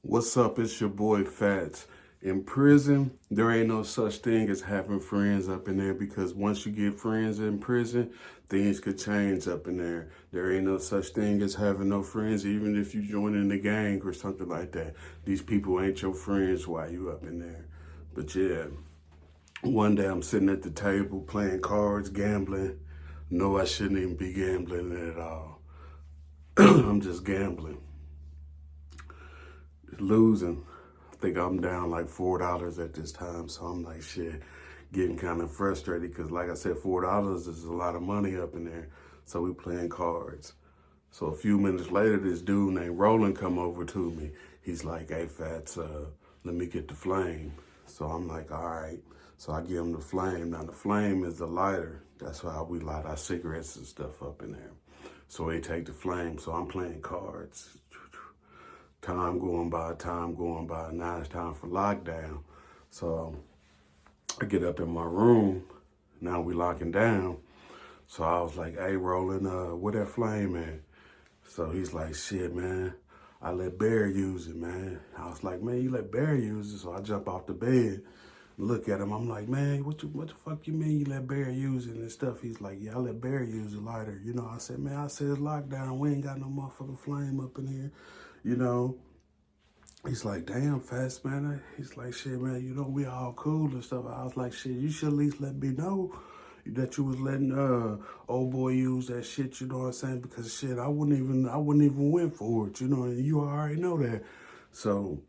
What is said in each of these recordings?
What's up? It's your boy Fats. In prison, there ain't no such thing as having friends up in there because once you get friends in prison, things could change up in there. There ain't no such thing as having no friends, even if you join in the gang or something like that. These people ain't your friends while you up in there. But yeah, one day I'm sitting at the table playing cards, gambling. No, I shouldn't even be gambling at all. I'm just gambling, losing. I think I'm down like $4 at this time. So I'm like, shit, getting kind of frustrated because, like I said, $4 is a lot of money up in there. So we playing cards. So a few minutes later, this dude named Roland come over to me. He's like, hey, Fats, let me get the flame. So I'm like, all right. So I give him the flame. Now, the flame is the lighter. That's how we light our cigarettes and stuff up in there. So he take the flame. So I'm playing cards. Time going by, time going by. Now it's time for lockdown. So I get up in my room. Now we locking down. So I was like, hey, Roland, where that flame at? So he's like, shit, man, I let Bear use it, man. I was like, man, you let Bear use it? So I jump off the bed, look at him. I'm like, man, what the fuck you mean you let Bear use it and stuff? He's like, yeah, I let Bear use the lighter. You know, I said, man, I said it's lockdown. We ain't got no motherfucking flame up in here, you know. He's like, damn, Fast, man. He's like, shit, man, you know, we all cool and stuff. I was like, shit, you should at least let me know that you was letting old boy use that shit, you know what I'm saying? Because shit, I wouldn't even went for it, you know, and you already know that. So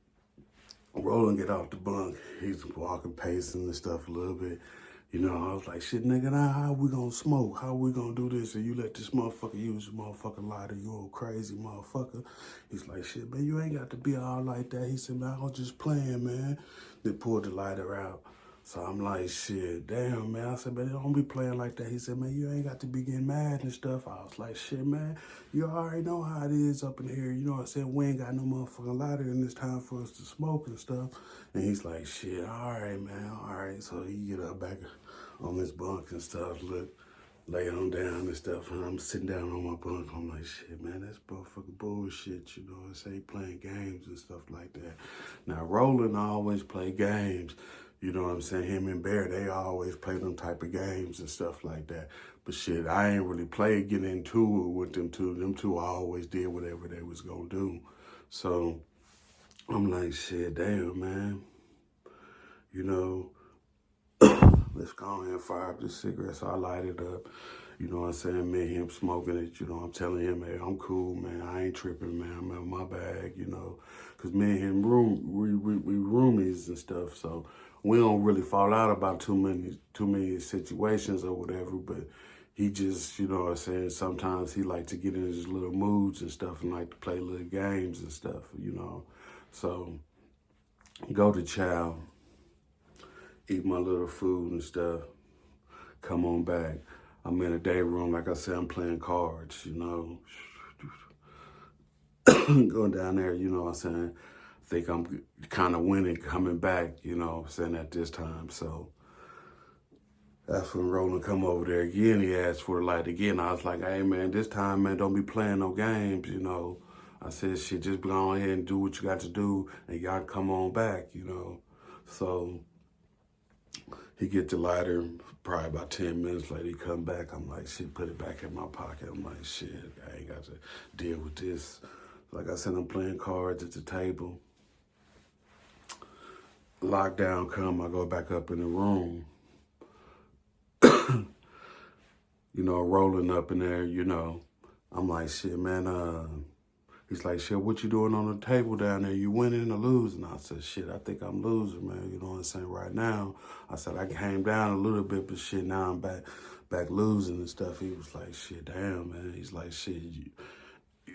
Roland get off the bunk. He's walking, pacing and stuff a little bit. You know, I was like, shit, nigga, now how we gonna smoke? How we gonna do this? And you let this motherfucker use your motherfucking lighter, you old crazy motherfucker. He's like, shit, man, you ain't got to be all like that. He said, man, I was just playing, man. They pulled the lighter out. So I'm like, shit, damn, man. I said, man, don't be playing like that. He said, man, you ain't got to be getting mad and stuff. I was like, shit, man, you already know how it is up in here. You know what I'm saying? We ain't got no motherfucking lighter and it's time for us to smoke and stuff. And he's like, shit, all right, man, all right. So he get up back on his bunk and stuff, look, lay on down and stuff. And I'm sitting down on my bunk. I'm like, shit, man, that's motherfucking bullshit, you know what I'm saying? Playing games and stuff like that. Now, Roland always play games. You know what I'm saying? Him and Bear, they always play them type of games and stuff like that. But shit, I ain't really played getting into it with them two. Them two always did whatever they was gonna do. So I'm like, shit, damn, man. You know, let's go ahead and fire up this cigarette. So I light it up. You know what I'm saying? Me and him smoking it. You know, I'm telling him, hey, I'm cool, man. I ain't tripping, man. I'm in my bag, you know. Because me and him, we roomies and stuff. So we don't really fall out about too many situations or whatever. But he just, you know what I'm saying? Sometimes he like to get in his little moods and stuff and like to play little games and stuff, you know. So go to chow, eat my little food and stuff, come on back. I'm in a day room, like I said, I'm playing cards, you know. Going down there, you know what I'm saying? I think I'm kind of winning, coming back, you know what I'm saying, at this time. So that's when Roland come over there again. He asked for the light again. I was like, hey, man, this time, man, don't be playing no games, you know. I said, shit, just go ahead and do what you got to do, and y'all come on back, you know. So he get the lighter, probably about 10 minutes later, he come back. I'm like, shit, put it back in my pocket. I'm like, shit, I ain't got to deal with this. Like I said, I'm playing cards at the table. Lockdown come, I go back up in the room. You know, rolling up in there, you know. I'm like, shit, man, he's like, shit, what you doing on the table down there? You winning or losing? I said, shit, I think I'm losing, man. You know what I'm saying? Right now, I said, I came down a little bit, but shit, now I'm back losing and stuff. He was like, shit, damn, man. He's like, shit,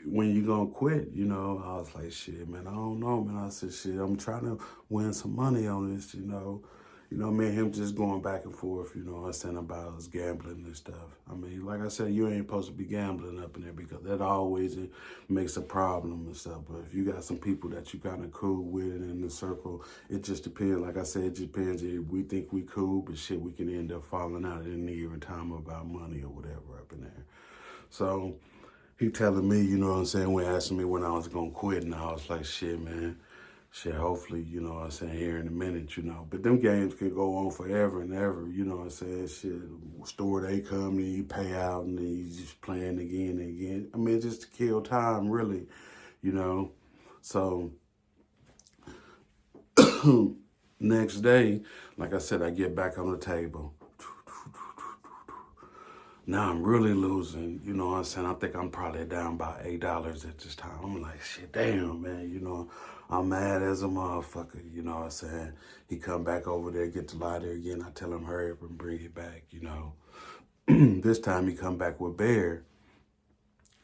when you gonna quit? You know, I was like, shit, man, I don't know, man. I said, shit, I'm trying to win some money on this, you know. You know, me and him just going back and forth, you know what I'm saying, about us gambling and stuff. I mean, like I said, you ain't supposed to be gambling up in there because that always makes a problem and stuff. But if you got some people that you kind of cool with in the circle, it just depends. Like I said, it just depends if we think we cool, but shit, we can end up falling out at any given time about money or whatever up in there. So he telling me, you know what I'm saying, when asking me when I was going to quit, and I was like, shit, man, shit, hopefully, you know what I'm saying, here in a minute, you know. But them games can go on forever and ever, you know what I'm saying? Shit, store they come and you pay out and then you just playing again and again. I mean, just to kill time, really, you know. So, next day, like I said, I get back on the table. Now I'm really losing, you know what I'm saying? I think I'm probably down about $8 at this time. I'm like, shit, damn, man, you know, I'm mad as a motherfucker, you know what I'm saying? He come back over there, get the lighter again. I tell him, hurry up and bring it back, you know. This time he come back with Bear.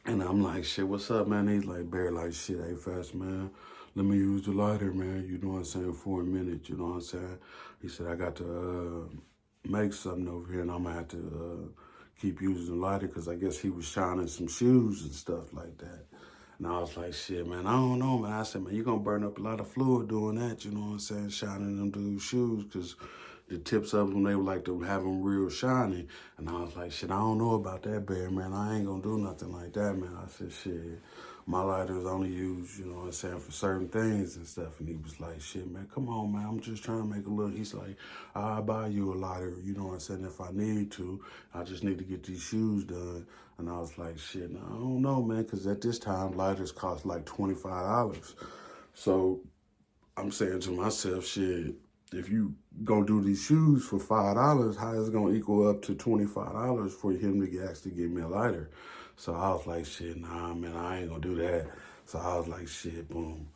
And I'm like, shit, what's up, man? He's like, Bear, like, shit, hey, fast, man. Let me use the lighter, man. You know what I'm saying? For a minute, you know what I'm saying? He said, I got to make something over here, and I'm going to have to keep using the lighter because I guess he was shining some shoes and stuff like that. And I was like, shit, man, I don't know, man. I said, man, you're going to burn up a lot of fluid doing that, you know what I'm saying? Shining them dudes' shoes because the tips of them, they would like to have them real shiny. And I was like, shit, I don't know about that, Bear, man. I ain't gonna do nothing like that, man. I said, shit, my lighter is only used, you know what I'm saying, for certain things and stuff. And he was like, shit, man, come on, man. I'm just trying to make a little. He's like, I'll buy you a lighter, you know what I'm saying, if I need to. I just need to get these shoes done. And I was like, shit, no, I don't know, man, because at this time, lighters cost like $25. So I'm saying to myself, shit, if you gonna do these shoes for $5, how is it gonna equal up to $25 for him to actually give me a lighter? So I was like, shit, nah, man, I ain't gonna do that. So I was like, shit, boom.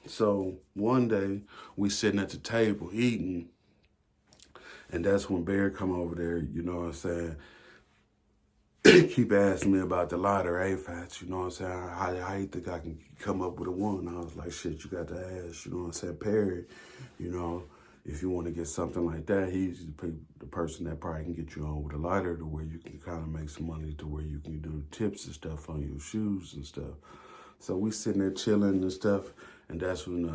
So one day we sitting at the table eating, and that's when Bear come over there, you know what I'm saying? Keep asking me about the lighter A-Fats, you know what I'm saying? How you think I can come up with a one? I was like, shit, you got to ask, you know what I'm saying? Perry, you know, if you want to get something like that, he's the person that probably can get you on with a lighter to where you can kind of make some money to where you can do tips and stuff on your shoes and stuff. So we sitting there chilling and stuff, and that's when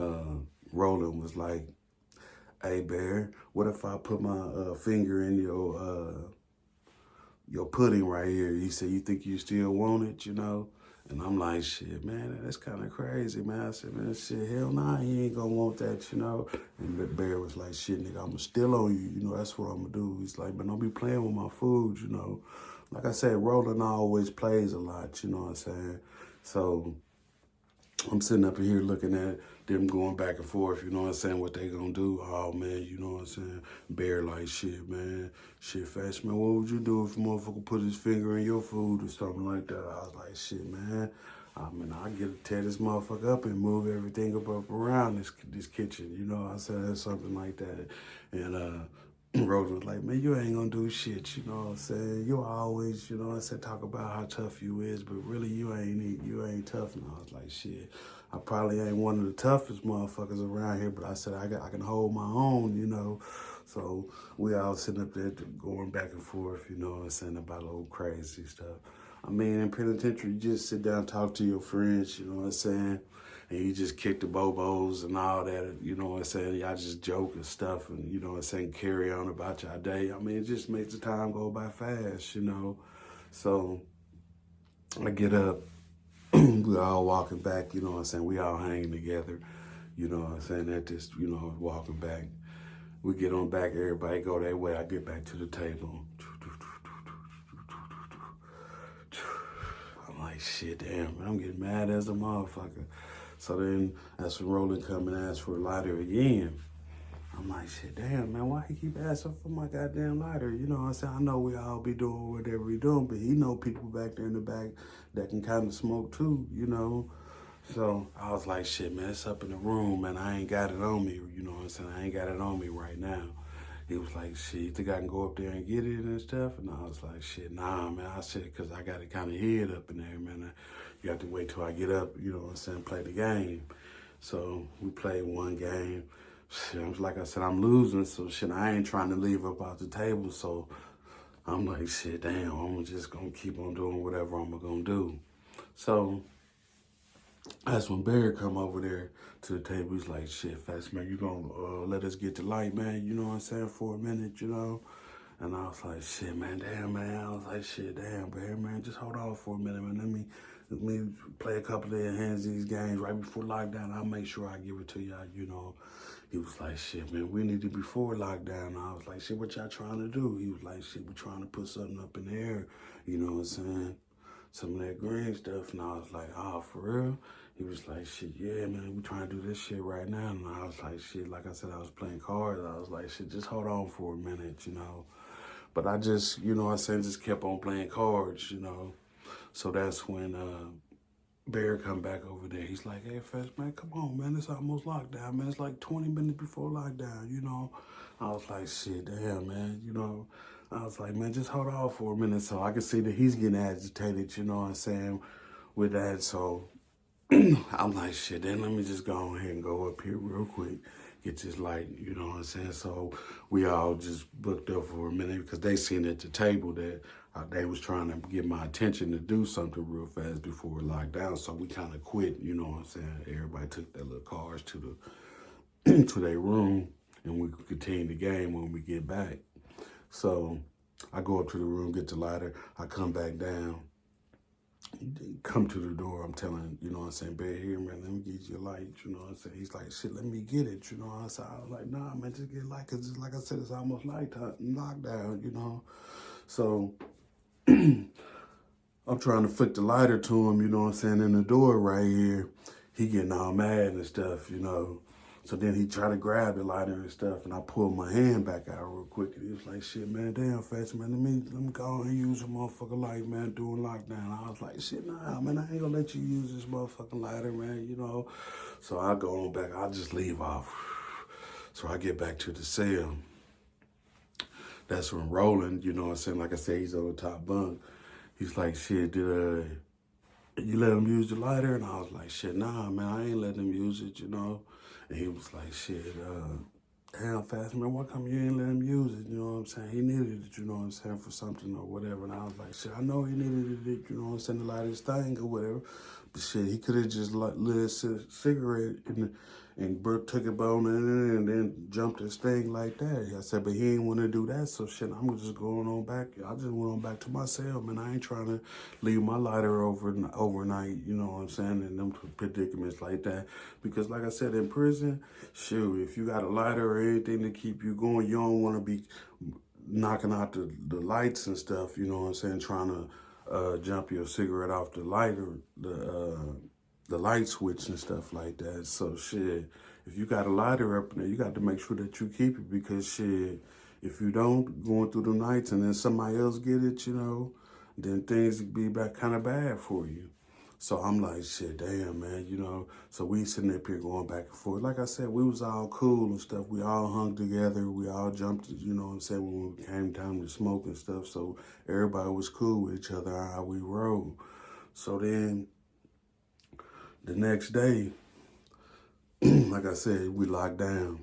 Roland was like, hey, Bear, what if I put my finger in your pudding right here? He said, you think you still want it, you know? And I'm like, shit, man, that's kind of crazy, man. I said, man, shit, hell nah, he ain't gonna want that, you know? And Bear was like, shit, nigga, I'm gonna steal on you, you know, that's what I'm gonna do. He's like, but don't be playing with my food, you know? Like I said, Roland always plays a lot, you know what I'm saying? So I'm sitting up here looking at them going back and forth, you know what I'm saying, what they gonna do. Oh, man, you know what I'm saying? Bear like, shit, man. Shit, fast, man, what would you do if a motherfucker put his finger in your food or something like that? I was like, shit, man. I mean, I get tear this motherfucker up and move everything up around this kitchen, you know what I'm saying? Something like that. And Rose was like, man, you ain't gonna do shit, you know what I'm saying? You always, you know what I'm saying, talk about how tough you is, but really you ain't tough. And I was like, shit, I probably ain't one of the toughest motherfuckers around here, but I said I can hold my own, you know. So we all sitting up there going back and forth, you know what I'm saying, about old crazy stuff. I mean, in penitentiary, you just sit down, talk to your friends, you know what I'm saying? And you just kick the bobos and all that, you know what I'm saying? Y'all just joke and stuff and, you know what I'm saying, carry on about your day. I mean, it just makes the time go by fast, you know? So I get up, we all walking back, you know what I'm saying? We all hanging together, you know what I'm saying? At this, you know, walking back. We get on back, everybody go their way. I get back to the table. I'm like, shit, damn, I'm getting mad as a motherfucker. So then that's when Roland come and ask for a lighter again. I'm like, shit, damn, man, why he keep asking for my goddamn lighter? You know what I'm saying? I know we all be doing whatever we doing, but he know people back there in the back that can kind of smoke too, you know? So I was like, shit, man, it's up in the room, man. I ain't got it on me, you know what I'm saying? I ain't got it on me right now. He was like, shit, you think I can go up there and get it and stuff? And I was like, shit, nah, man. I said, because I got it kind of hid up in there, man. You have to wait till I get up, you know what I'm saying, play the game. So we played one game. Shit, like I said, I'm losing, so shit, I ain't trying to leave up out the table. So I'm like, shit, damn, I'm just going to keep on doing whatever I'm going to do. So that's when Barry come over there to the table. He's like, shit, fast man, you gonna let us get the light, man, you know what I'm saying, for a minute, you know? And I was like, shit, man, damn, man. I was like, shit, damn, Barry, man, just hold on for a minute, man. Let me play a couple of hands of these games right before lockdown. I'll make sure I give it to y'all, you know. He was like, shit, man, we need it before lockdown. I was like, shit, what y'all trying to do? He was like, shit, we trying to put something up in the air, you know what I'm saying? Some of that green stuff. And I was like, oh, for real? He was like, shit, yeah, man, we trying to do this shit right now. And I was like, shit, like I said, I was playing cards. I was like, shit, just hold on for a minute, you know. But I just, you know what I'm saying, just kept on playing cards, you know. So that's when Bear come back over there. He's like, hey, Fetch, man, come on, man. It's almost lockdown, man. It's like 20 minutes before lockdown, you know. I was like, shit, damn, man, you know. I was like, man, just hold on for a minute. So I could see that he's getting agitated, you know what I'm saying, with that. So I'm like, shit, then let me just go ahead and go up here real quick, get this light, you know what I'm saying? So we all just booked up for a minute because they seen at the table that they was trying to get my attention to do something real fast before it locked down. So we kind of quit, you know what I'm saying? Everybody took their little cars to the to their room, and we could continue the game when we get back. So I go up to the room, get the lighter, I come back down. Come to the door, I'm telling, you know what I'm saying, Bear, here, man, let me get you a light, you know what I'm saying? He's like, shit, let me get it, you know what I'm saying? I was like, nah, man, just get a light, because like I said, it's almost lockdown, you know? So I'm trying to flick the lighter to him, you know what I'm saying, in the door right here. He getting all mad and stuff, you know? So then he tried to grab the lighter and stuff, and I pulled my hand back out real quick, and he was like, shit, man, damn, Fetch, man, let me go and use a motherfucking light, man, during lockdown. I was like, shit, nah, man, I ain't gonna let you use this motherfucking lighter, man, you know? So I go on back, I'll just leave off. So I get back to the cell. That's when Roland, you know what I'm saying, like I said, he's on the top bunk. He's like, shit, you let him use the lighter? And I was like, shit, nah, man, I ain't letting him use it, you know? And he was like, shit, damn, Fast, man, why come you ain't let him use it? You know what I'm saying? He needed it, you know what I'm saying, for something or whatever. And I was like, shit, I know he needed it, you know what I'm saying, to light his thing or whatever. But shit, he could have just lit a cigarette and took it bone and then jumped his thing like that. I said, but he ain't want to do that. So shit, I'm just going on back. I just went on back to my cell, man. I ain't trying to leave my lighter overnight, you know what I'm saying, in them predicaments like that. Because like I said, in prison, shoot, if you got a lighter or anything to keep you going, you don't want to be knocking out the lights and stuff, you know what I'm saying, trying to jump your cigarette off the lighter, the light switch and stuff like that. So shit, if you got a lighter up in there, you got to make sure that you keep it, because shit, if you don't, going through the nights and then somebody else get it, you know, then things be back kind of bad for you. So I'm like, shit, damn, man, you know. So we sitting up here going back and forth. Like I said, we was all cool and stuff. We all hung together. We all jumped, you know what I'm saying, when it came time to smoke and stuff. So everybody was cool with each other, how we rolled. So then the next day, like I said, we locked down.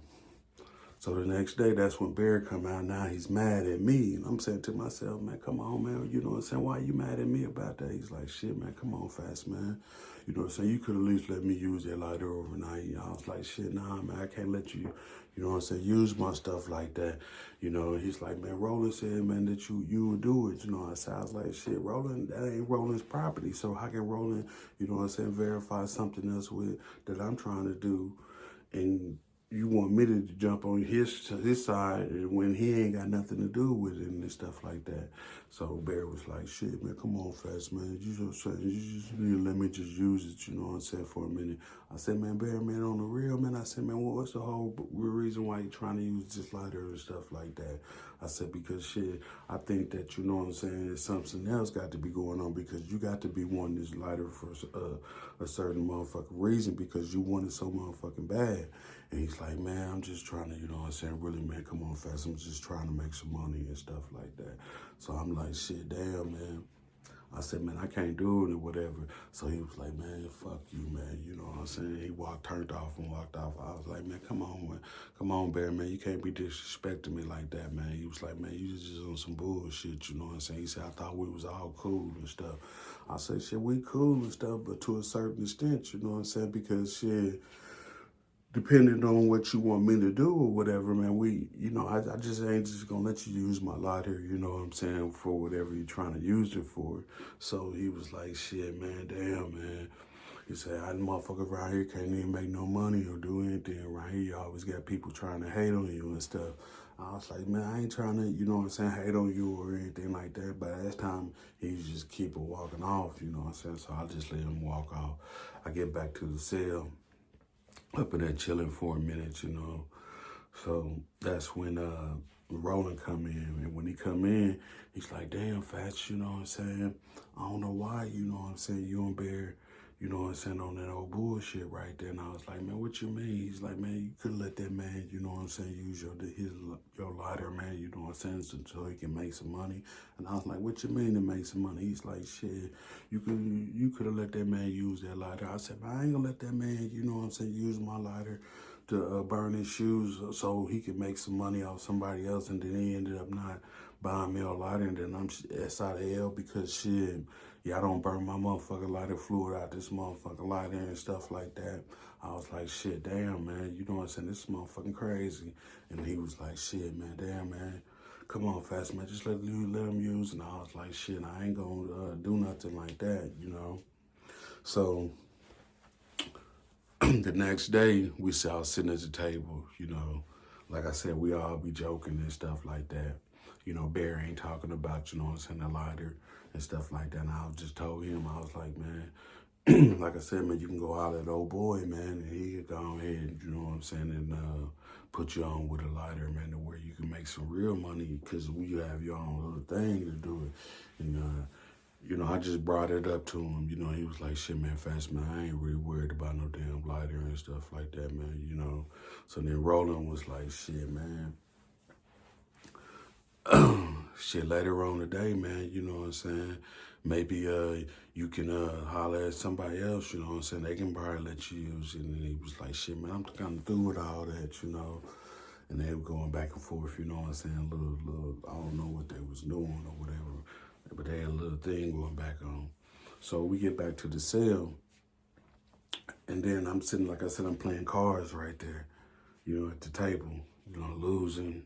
So the next day, that's when Barry come out. Now he's mad at me. And I'm saying to myself, man, come on, man. You know what I'm saying? Why are you mad at me about that? He's like, shit, man, come on, Fast, man. You know what I'm saying? You could at least let me use that lighter overnight. I was like, shit, nah, man, I can't let you, you know what I'm saying, use my stuff like that. You know, he's like, man, Roland said, man, that you would do it. You know, I was like, shit, Roland, that ain't Roland's property. So how can Roland, you know what I'm saying, verify something else with that I'm trying to do? And you want me to jump on his side when he ain't got nothing to do with it and stuff like that. So Barry was like, shit, man, come on, Fast, man. You just need to let me just use it, you know what I'm saying, for a minute. I said, man, Barry, man, on the real, man, I said, man, what's the whole reason why you trying to use this lighter and stuff like that? I said, because shit, I think that, you know what I'm saying, there's something else got to be going on, because you got to be wanting this lighter for a certain motherfucking reason, because you want it so motherfucking bad. And he's like, man, I'm just trying to, you know what I'm saying, really, man, come on, Fast. I'm just trying to make some money and stuff like that. So I'm like, shit, damn, man. I said, man, I can't do it or whatever. So he was like, man, fuck you, man. You know what I'm saying? He turned off and walked off. I was like, man, come on, man. Come on, Bear, man. You can't be disrespecting me like that, man. He was like, man, you just on some bullshit, you know what I'm saying? He said, I thought we was all cool and stuff. I said, shit, we cool and stuff, but to a certain extent, you know what I'm saying? Because, shit, depending on what you want me to do or whatever, man, I just ain't just gonna let you use my lighter, you know what I'm saying, for whatever you're trying to use it for. So he was like, shit, man, damn, man. He said, I motherfuckers around here can't even make no money or do anything around here. You always got people trying to hate on you and stuff. I was like, man, I ain't trying to, you know what I'm saying, hate on you or anything like that. But at that time, he just keep it walking off, you know what I'm saying? So I just let him walk off. I get back to the cell, up in there chilling for a minute, you know. So that's when Roland come in. And when he come in, he's like, damn, Fats, you know what I'm saying? I don't know why, you know what I'm saying, you and Bear, you know what I'm saying, on that old bullshit right there. And I was like, man, what you mean? He's like, man, you could let that man, you know what I'm saying, use your lighter, man, you know what I'm saying, so he can make some money. And I was like, what you mean to make some money? He's like, shit, you could have let that man use that lighter. I said, man, I ain't gonna let that man, you know what I'm saying, use my lighter to burn his shoes so he could make some money off somebody else. And then he ended up not buying me a lighter. And then I'm SIL because shit, yeah, I don't burn my motherfucking lighter fluid out this motherfucking lighter and stuff like that. I was like, shit, damn, man, you know what I'm saying? This is motherfucking crazy. And he was like, shit, man, damn, man. Come on, Fast man, just let him use. And I was like, shit, I ain't gonna do nothing like that, you know? So the next day, we all sitting at the table, you know. Like I said, we all be joking and stuff like that. You know, Bear ain't talking about, you know what I'm saying, the lighter and stuff like that. And I just told him, I was like, man, like I said, man, you can go out at old boy, man, and he could go ahead, you know what I'm saying, and put you on with a lighter, man, to where you can make some real money because you have your own little thing to do it. And, you know, I just brought it up to him. You know, he was like, shit, man, Fast man, I ain't really worried about no damn lighter and stuff like that, man, you know. So then Roland was like, shit, man. Shit, later on today, man, you know what I'm saying? Maybe you can holler at somebody else, you know what I'm saying? They can probably let you use it. And he was like, shit, man, I'm kind of through with all that, you know. And they were going back and forth, you know what I'm saying? Little, I don't know what they was doing or whatever. But they had a little thing going back on. So we get back to the cell. And then I'm sitting, like I said, I'm playing cards right there, you know, at the table, you know, losing,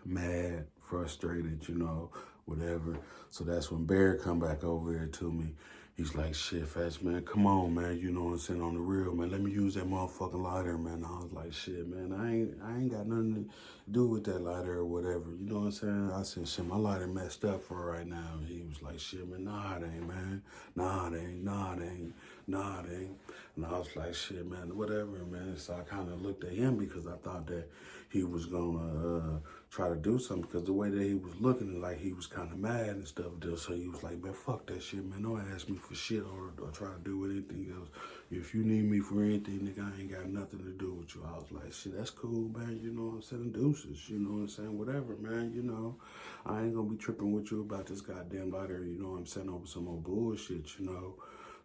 mad, frustrated, you know, whatever. So that's when Bear come back over here to me. He's like, shit, Fats, man, come on, man, you know what I'm saying, on the real, man, let me use that motherfucking lighter, man. I was like, shit, man, I ain't got nothing to do with that lighter or whatever, you know what I'm saying? I said, shit, my lighter messed up for right now. And he was like, shit, man, nah, it ain't, man. Nah, it ain't, nah, it ain't, nah, it ain't. And I was like, shit, man, whatever, man. So I kind of looked at him because I thought that he was gonna try to do something because the way that he was looking, like he was kind of mad and stuff. So he was like, man, fuck that shit, man. Don't ask me for shit or try to do anything else. If you need me for anything, nigga, I ain't got nothing to do with you. I was like, shit, that's cool, man. You know what I'm saying? Deuces, you know what I'm saying? Whatever, man, you know. I ain't gonna be tripping with you about this goddamn lighter, you know what I'm saying, over some old bullshit, you know.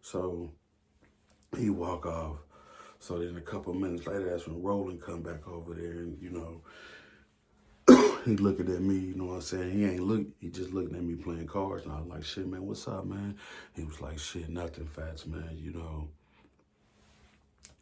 So he walk off. So then a couple of minutes later, that's when Roland come back over there and, you know, he looking at me, you know what I'm saying? He just looking at me playing cards. And I was like, shit, man, what's up, man? He was like, shit, nothing, Fats, man, you know.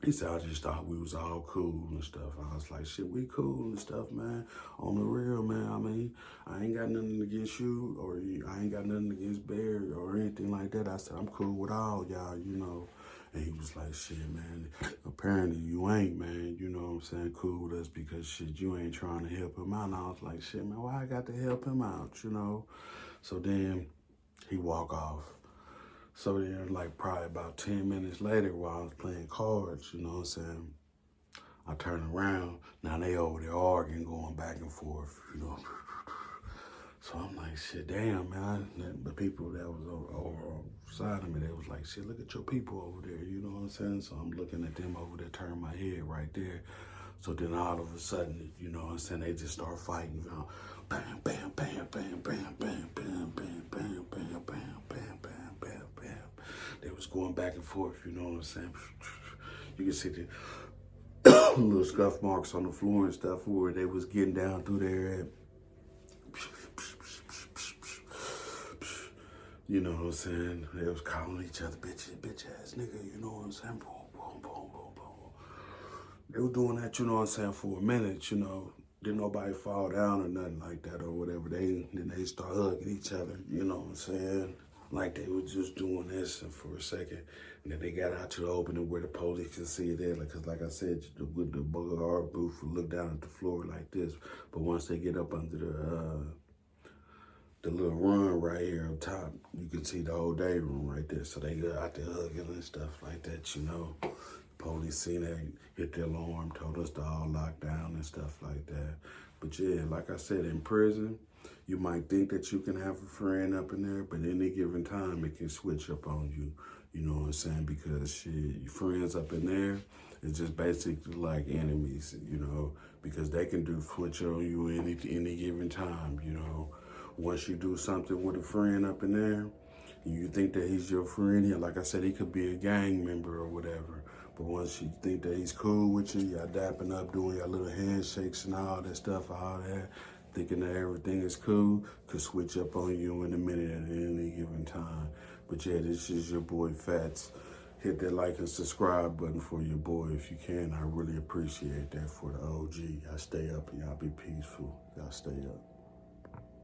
He said, I just thought we was all cool and stuff. I was like, shit, we cool and stuff, man. On the real, man. I mean, I ain't got nothing against you or I ain't got nothing against Bear or anything like that. I said, I'm cool with all y'all, you know. And he was like, shit, man, apparently you ain't, man, you know what I'm saying, cool with us because, shit, you ain't trying to help him out. And I was like, shit, man, why I got to help him out, you know? So then he walk off. So then, like, probably about 10 minutes later while I was playing cards, you know what I'm saying, I turn around. Now they over there arguing, going back and forth, you know. So I'm like, shit, damn, man. The people that was over side of me, they was like, shit, look at your people over there, you know what I'm saying? So I'm looking at them over there, turn my head right there. So then all of a sudden, you know what I'm saying, they just start fighting. You know, bam, bam, bam, bam, bam, bam, bam, bam, bam, bam, bam, bam, bam, bam, bam. They was going back and forth, you know what I'm saying? You can see the little scuff marks on the floor and stuff where they was getting down through there. You know what I'm saying? They was calling each other bitch ass nigga, you know what I'm saying? Boom, boom, boom, boom, boom. They were doing that, you know what I'm saying, for a minute, you know. Didn't nobody fall down or nothing like that or whatever. Then they start hugging each other, you know what I'm saying? Like they were just doing this and for a second. And then they got out to the opening where the police could see it there. Because like I said, with the guard booth would look down at the floor like this. But once they get up under the little run right here up top, you can see the whole day room right there. So they got out there hugging and stuff like that, you know. Police seen that, hit the alarm, told us to all lock down and stuff like that. But yeah, like I said, in prison, you might think that you can have a friend up in there, but any given time, it can switch up on you. You know what I'm saying? Because shit, your friends up in there is just basically like enemies, you know, because they can do switch on you any given time, you know. Once you do something with a friend up in there, you think that he's your friend, yeah, like I said, he could be a gang member or whatever. But once you think that he's cool with you, y'all dapping up, doing your little handshakes and all that stuff, all that, thinking that everything is cool, could switch up on you in a minute at any given time. But yeah, this is your boy Fats. Hit that like and subscribe button for your boy if you can. I really appreciate that for the OG. Y'all stay up and y'all be peaceful. Y'all stay up.